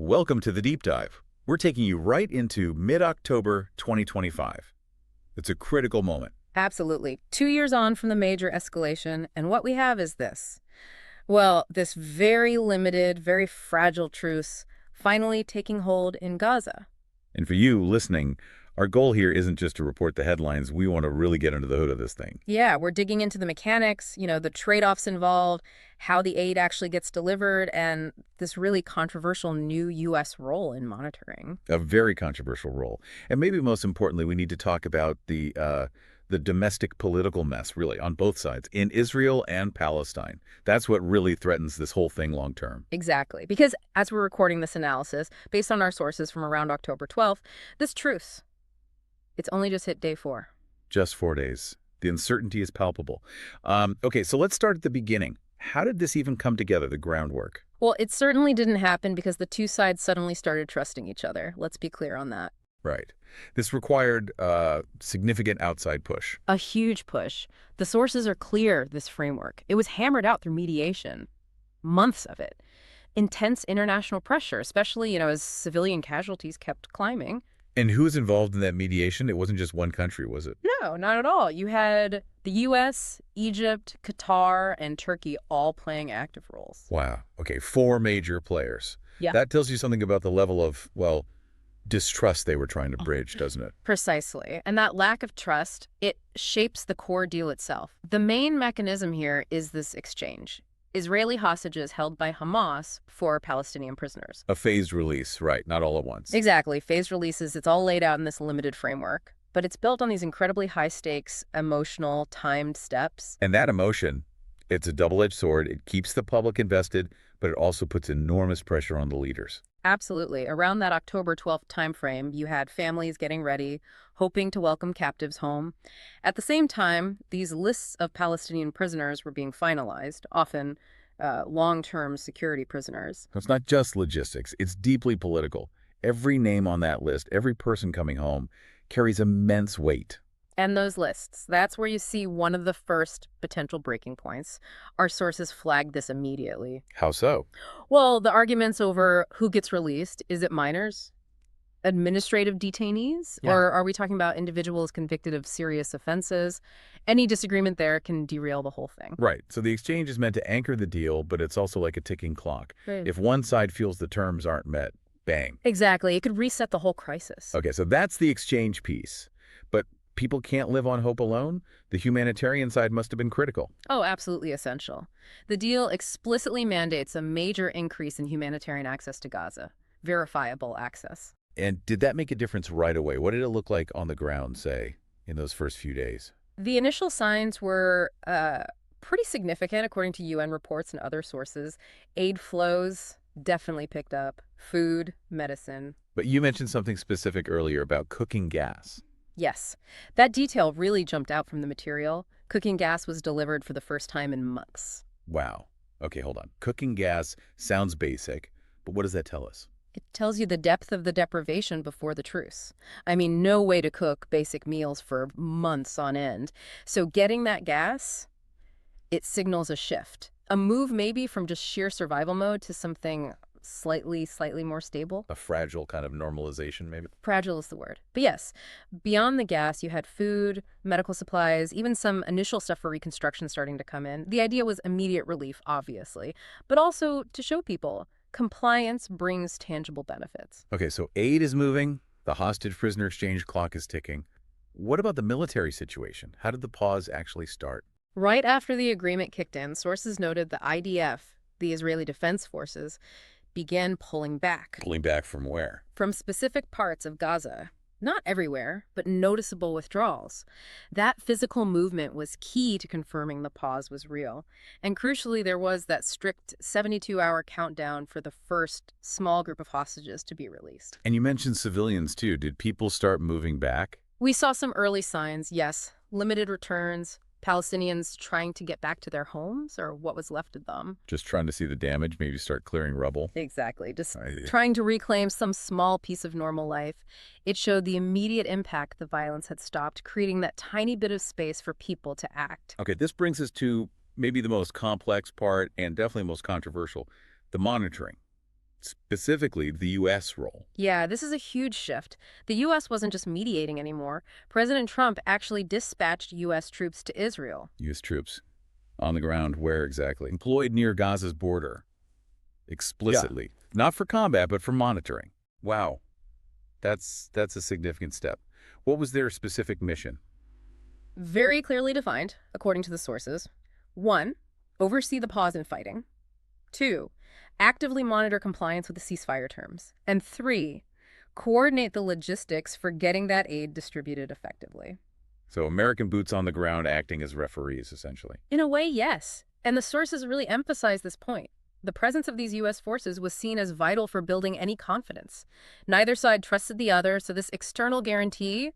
Welcome to the Deep Dive. We're taking you right into mid-October 2025. It's a critical moment. Absolutely. 2 years on from the major escalation, and what we have is this. Well, this very limited, very fragile truce finally taking hold in Gaza. And for you listening, our goal here isn't just to report the headlines. We want to really get under the hood of this thing. Yeah, we're digging into the mechanics, the trade-offs involved, how the aid actually gets delivered, and this really controversial new U.S. role in monitoring. A very controversial role. And maybe most importantly, we need to talk about the domestic political mess, really, on both sides, in Israel and Palestine. That's what really threatens this whole thing long term. Exactly. Because as we're recording this analysis, based on our sources from around October 12th, this truce, it's only just hit day 4. Just 4 days. The uncertainty is palpable. Okay, so let's start at the beginning. How did this even come together, the groundwork? Well, it certainly didn't happen because the two sides suddenly started trusting each other. Let's be clear on that. Right. This required a significant outside push. A huge push. The sources are clear, this framework. It was hammered out through mediation. Months of it. Intense international pressure, especially, as civilian casualties kept climbing. And who was involved in that mediation? It wasn't just one country, was it? No, not at all. You had the U.S., Egypt, Qatar, and Turkey all playing active roles. Wow. Okay, 4 major players. Yeah. That tells you something about the level of, well, distrust they were trying to bridge, doesn't it? Precisely. And that lack of trust, it shapes the core deal itself. The main mechanism here is this exchange. Israeli hostages held by Hamas for Palestinian prisoners. A phased release, right, not all at once. Exactly. Phased releases, it's all laid out in this limited framework. But it's built on these incredibly high-stakes, emotional, timed steps. And that emotion, it's a double-edged sword. It keeps the public invested, but it also puts enormous pressure on the leaders. Absolutely. Around that October 12th timeframe, you had families getting ready, hoping to welcome captives home. At the same time, these lists of Palestinian prisoners were being finalized, often long-term security prisoners. So it's not just logistics. It's deeply political. Every name on that list, every person coming home, carries immense weight. And those lists, that's where you see one of the first potential breaking points. Our sources flagged this immediately. How so? Well, the arguments over who gets released, is it minors? Administrative detainees? Yeah. Or are we talking about individuals convicted of serious offenses? Any disagreement there can derail the whole thing. Right. So the exchange is meant to anchor the deal, but it's also like a ticking clock. Right. If one side feels the terms aren't met, bang. Exactly. It could reset the whole crisis. Okay, so that's the exchange piece. But people can't live on hope alone. The humanitarian side must have been critical. Oh, absolutely essential. The deal explicitly mandates a major increase in humanitarian access to Gaza, verifiable access. And did that make a difference right away? What did it look like on the ground, say, in those first few days? The initial signs were pretty significant, according to UN reports and other sources. Aid flows definitely picked up. Food, medicine. But you mentioned something specific earlier about cooking gas. Yes, that detail really jumped out from the material. Cooking gas was delivered for the first time in months. Wow. Okay, hold on. Cooking gas sounds basic, but what does that tell us? It tells you the depth of the deprivation before the truce. I mean, no way to cook basic meals for months on end. So getting that gas, it signals a shift. A move maybe from just sheer survival mode to something slightly more stable. A fragile kind of normalization, maybe? Fragile is the word. But yes, beyond the gas, you had food, medical supplies, even some initial stuff for reconstruction starting to come in. The idea was immediate relief, obviously, but also to show people compliance brings tangible benefits. Okay, so aid is moving. The hostage prisoner exchange clock is ticking. What about the military situation? How did the pause actually start? Right after the agreement kicked in, sources noted the IDF, the Israeli Defense Forces, began pulling back. Pulling back from where? From specific parts of Gaza. Not everywhere, but noticeable withdrawals. That physical movement was key to confirming the pause was real. And crucially, there was that strict 72-hour countdown for the first small group of hostages to be released. And you mentioned civilians, too. Did people start moving back? We saw some early signs, yes. Limited returns, Palestinians trying to get back to their homes or what was left of them. Just trying to see the damage, maybe start clearing rubble? Exactly. Just trying to reclaim some small piece of normal life. It showed the immediate impact the violence had stopped, creating that tiny bit of space for people to act. Okay, this brings us to maybe the most complex part and definitely most controversial, the monitoring. specifically the U.S. role. Yeah, this is a huge shift. The U.S. wasn't just mediating anymore. President Trump actually dispatched U.S. troops to Israel. U.S. troops on the ground, where exactly? Employed near Gaza's border, explicitly. Not for combat, but for monitoring. Wow, that's a significant step. What was their specific mission? Very clearly defined, according to the sources. 1, oversee the pause in fighting. 2, actively monitor compliance with the ceasefire terms. And 3, coordinate the logistics for getting that aid distributed effectively. So American boots on the ground acting as referees, essentially. In a way, yes. And the sources really emphasize this point. The presence of these U.S. forces was seen as vital for building any confidence. Neither side trusted the other, so this external guarantee,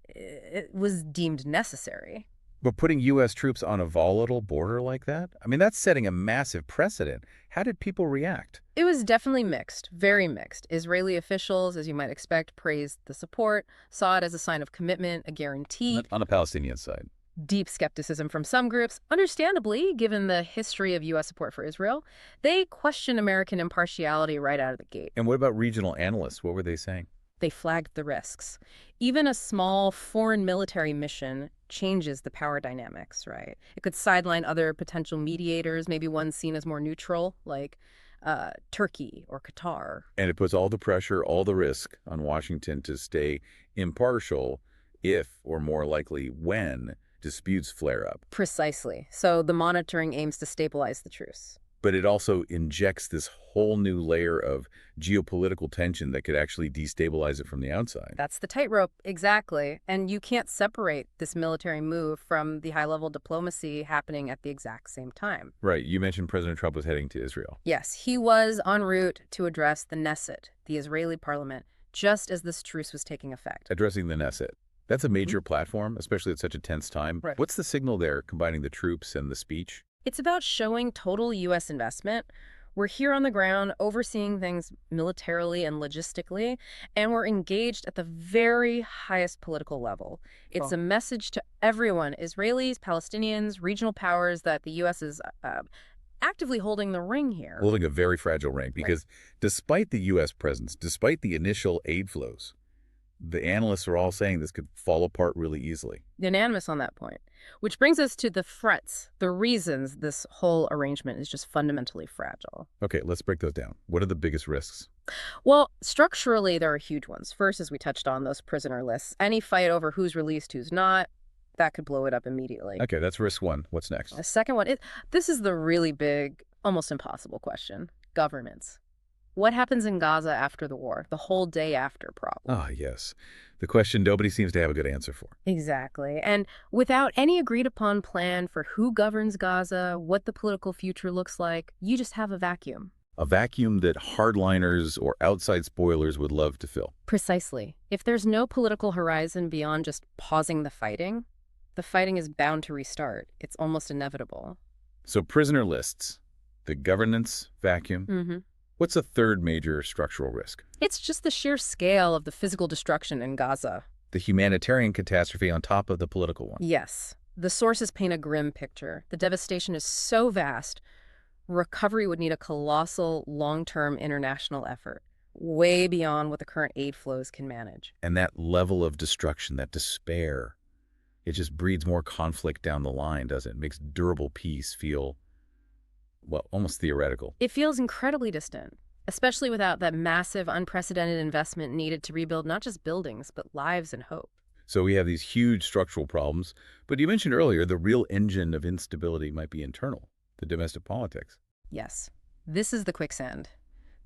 it was deemed necessary. But putting U.S. troops on a volatile border like that? I mean, that's setting a massive precedent. How did people react? It was definitely mixed, very mixed. Israeli officials, as you might expect, praised the support, saw it as a sign of commitment, a guarantee. On the Palestinian side. Deep skepticism from some groups, understandably, given the history of U.S. support for Israel. They questioned American impartiality right out of the gate. And what about regional analysts? What were they saying? They flagged the risks. Even a small foreign military mission changes the power dynamics, right? It could sideline other potential mediators, maybe one seen as more neutral, like Turkey or Qatar. And it puts all the pressure, all the risk on Washington to stay impartial if, or more likely when, disputes flare up. Precisely. So the monitoring aims to stabilize the truce. But it also injects this whole new layer of geopolitical tension that could actually destabilize it from the outside. That's the tightrope, exactly. And you can't separate this military move from the high-level diplomacy happening at the exact same time. Right. You mentioned President Trump was heading to Israel. Yes, he was en route to address the Knesset, the Israeli parliament, just as this truce was taking effect. Addressing the Knesset. That's a major platform, especially at such a tense time. Right. What's the signal there, combining the troops and the speech? It's about showing total U.S. investment. We're here on the ground, overseeing things militarily and logistically, and we're engaged at the very highest political level. It's a message to everyone, Israelis, Palestinians, regional powers, that the U.S. is actively holding the ring here. Holding a very fragile ring, because despite the U.S. presence, despite the initial aid flows, the analysts are all saying this could fall apart really easily. Unanimous on that point. Which brings us to the threats, the reasons this whole arrangement is just fundamentally fragile. Okay, let's break those down. What are the biggest risks? Well, structurally, there are huge ones. First, as we touched on, those prisoner lists. Any fight over who's released, who's not, that could blow it up immediately. Okay, that's risk one. What's next? The second one, this is the really big, almost impossible question. Governments. What happens in Gaza after the war? The whole day after problem. Ah, yes. The question nobody seems to have a good answer for. Exactly. And without any agreed upon plan for who governs Gaza, what the political future looks like, you just have a vacuum. A vacuum that hardliners or outside spoilers would love to fill. Precisely. If there's no political horizon beyond just pausing the fighting is bound to restart. It's almost inevitable. So prisoner lists, the governance vacuum. Mm-hmm. What's a third major structural risk? It's just the sheer scale of the physical destruction in Gaza. The humanitarian catastrophe on top of the political one. Yes. The sources paint a grim picture. The devastation is so vast, recovery would need a colossal, long-term international effort, way beyond what the current aid flows can manage. And that level of destruction, that despair, it just breeds more conflict down the line, doesn't it? It makes durable peace feel, well, almost theoretical. It feels incredibly distant, especially without that massive, unprecedented investment needed to rebuild not just buildings, but lives and hope. So we have these huge structural problems, but you mentioned earlier the real engine of instability might be internal, the domestic politics. Yes, this is the quicksand.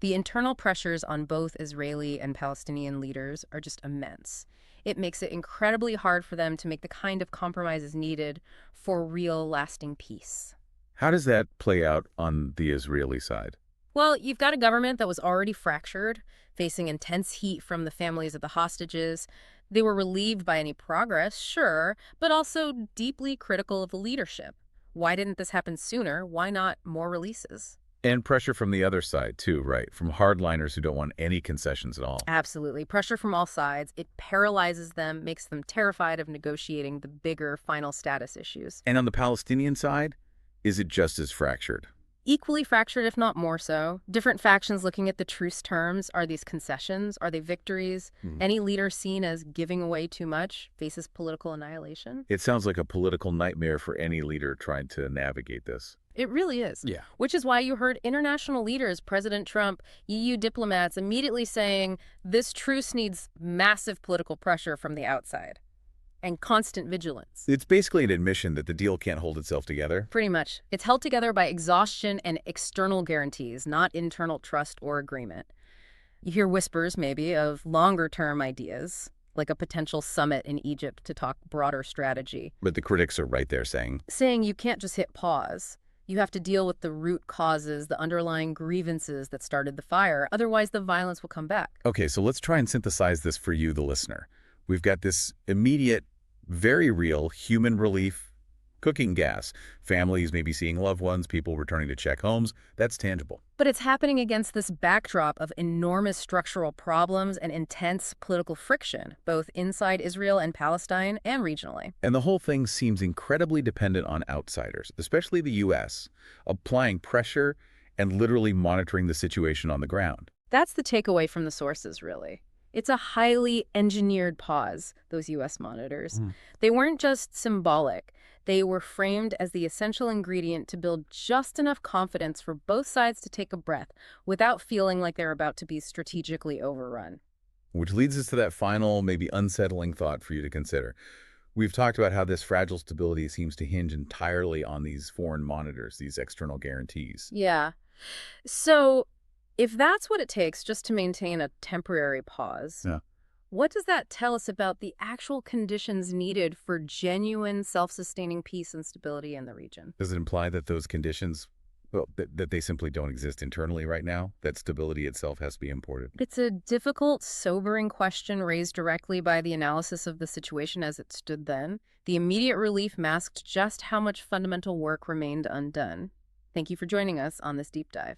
The internal pressures on both Israeli and Palestinian leaders are just immense. It makes it incredibly hard for them to make the kind of compromises needed for real, lasting peace. How does that play out on the Israeli side? Well, you've got a government that was already fractured, facing intense heat from the families of the hostages. They were relieved by any progress, sure, but also deeply critical of the leadership. Why didn't this happen sooner? Why not more releases? And pressure from the other side, too, right? From hardliners who don't want any concessions at all. Absolutely. Pressure from all sides. It paralyzes them, makes them terrified of negotiating the bigger final status issues. And on the Palestinian side, is it just as fractured? Equally fractured, if not more so. Different factions looking at the truce terms. Are these concessions? Are they victories? Hmm. Any leader seen as giving away too much faces political annihilation? It sounds like a political nightmare for any leader trying to navigate this. It really is. Yeah. Which is why you heard international leaders, President Trump, EU diplomats, immediately saying this truce needs massive political pressure from the outside and constant vigilance. It's basically an admission that the deal can't hold itself together. Pretty much. It's held together by exhaustion and external guarantees, not internal trust or agreement. You hear whispers, maybe, of longer-term ideas, like a potential summit in Egypt to talk broader strategy, But the critics are right there saying, saying you can't just hit pause. You have to deal with the root causes, the underlying grievances that started the fire. Otherwise, the violence will come back. okay, so let's try and synthesize this for you, the listener. We've got this immediate, very real human relief, cooking gas. Families maybe seeing loved ones, people returning to check homes. That's tangible. But it's happening against this backdrop of enormous structural problems and intense political friction, both inside Israel and Palestine and regionally. And the whole thing seems incredibly dependent on outsiders, especially the U.S., applying pressure and literally monitoring the situation on the ground. That's the takeaway from the sources, really. It's a highly engineered pause, those U.S. monitors. They weren't just symbolic. They were framed as the essential ingredient to build just enough confidence for both sides to take a breath without feeling like they're about to be strategically overrun. Which leads us to that final, maybe unsettling thought for you to consider. We've talked about how this fragile stability seems to hinge entirely on these foreign monitors, these external guarantees. Yeah. So if that's what it takes just to maintain a temporary pause, Yeah. what does that tell us about the actual conditions needed for genuine self-sustaining peace and stability in the region? Does it imply that those conditions, well, that they simply don't exist internally right now? That stability itself has to be imported? It's a difficult, sobering question raised directly by the analysis of the situation as it stood then. The immediate relief masked just how much fundamental work remained undone. Thank you for joining us on this deep dive.